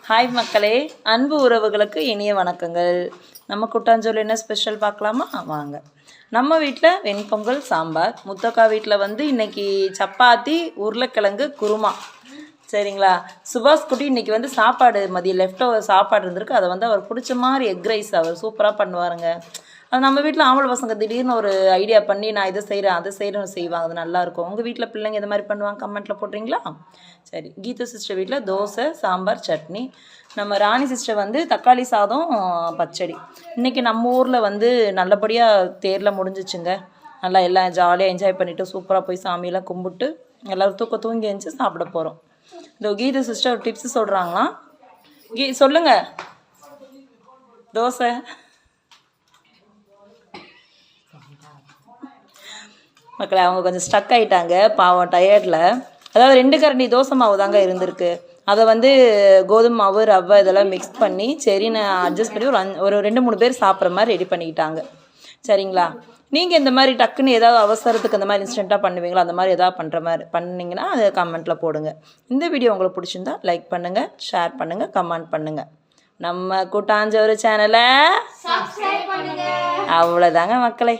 Hi மக்களே, அன்பு உறவுகளுக்கு இனிய வணக்கங்கள். நம்ம கூட்டாஞ்சோறு என்ன ஸ்பெஷல் பார்க்கலாமா? வாங்க. நம்ம வீட்டில் வெண்பொங்கல் சாம்பார், முத்தக்கா வீட்டில் வந்து இன்றைக்கி சப்பாத்தி உருளைக்கிழங்கு குருமா. சரிங்களா? சுபாஷ் குட்டி இன்றைக்கி வந்து சாப்பாடு மதியம் லெஃப்ட் ஓவர் சாப்பாடு இருந்திருக்கு. அதை வந்து அவர் பிடிச்ச மாதிரி எக் ரைஸ் அவர் சூப்பராக பண்ணுவாருங்க. அது நம்ம வீட்டில் ஆம்பளை பசங்க திடீர்னு ஒரு ஐடியா பண்ணி நான் இதை செய்கிறேன் அதை செய்கிறேன்னு செய்வாங்க. அது நல்லாயிருக்கும். உங்கள் வீட்டில் பிள்ளைங்க இது மாதிரி பண்ணுவாங்க? கமெண்ட்டில் போடுறீங்களா? சரி, கீதா சிஸ்டர் வீட்டில் தோசை, சாம்பார், சட்னி. நம்ம ராணி சிஸ்டர் வந்து தக்காளி சாதம், பச்சடி. இன்றைக்கி நம்ம ஊரில் வந்து நல்லபடியாக தேரில் முடிஞ்சிச்சுங்க. நல்லா எல்லாம் ஜாலியாக என்ஜாய் பண்ணிவிட்டு சூப்பராக போய் சாமியெல்லாம் கும்பிட்டு எல்லோரும் தூங்கி எழுந்துச்சு சாப்பிட போகிறோம். இந்த கீதா சிஸ்டர் ஒரு டிப்ஸ் சொல்கிறாங்களாம். சொல்லுங்கள். தோசை மக்களை அவங்க கொஞ்சம் ஸ்டக் ஆகிட்டாங்க பாவம் டயர்டில். அதாவது 2 கரண்டி தோசை மாவு தாங்க இருந்திருக்கு. அதை வந்து கோதுமை மாவு ரவை இதெல்லாம் மிக்ஸ் பண்ணி சரி நான் அட்ஜஸ்ட் பண்ணி ஒரு 2-3 பேர் சாப்பிட்ற மாதிரி ரெடி பண்ணிக்கிட்டாங்க. சரிங்களா? நீங்கள் இந்த மாதிரி டக்குன்னு ஏதாவது அவசரத்துக்கு அந்த மாதிரி இன்ஸ்டண்ட்டாக பண்ணுவீங்களா? அந்த மாதிரி எதாவது பண்ணுற மாதிரி பண்ணிங்கன்னா அதை கமெண்ட்டில் போடுங்க. இந்த வீடியோ உங்களுக்கு பிடிச்சிருந்தா லைக் பண்ணுங்கள், ஷேர் பண்ணுங்கள், கமெண்ட் பண்ணுங்கள். நம்ம கூட்டாஞ்சோறு சேனலை அவ்வளோதாங்க மக்களே.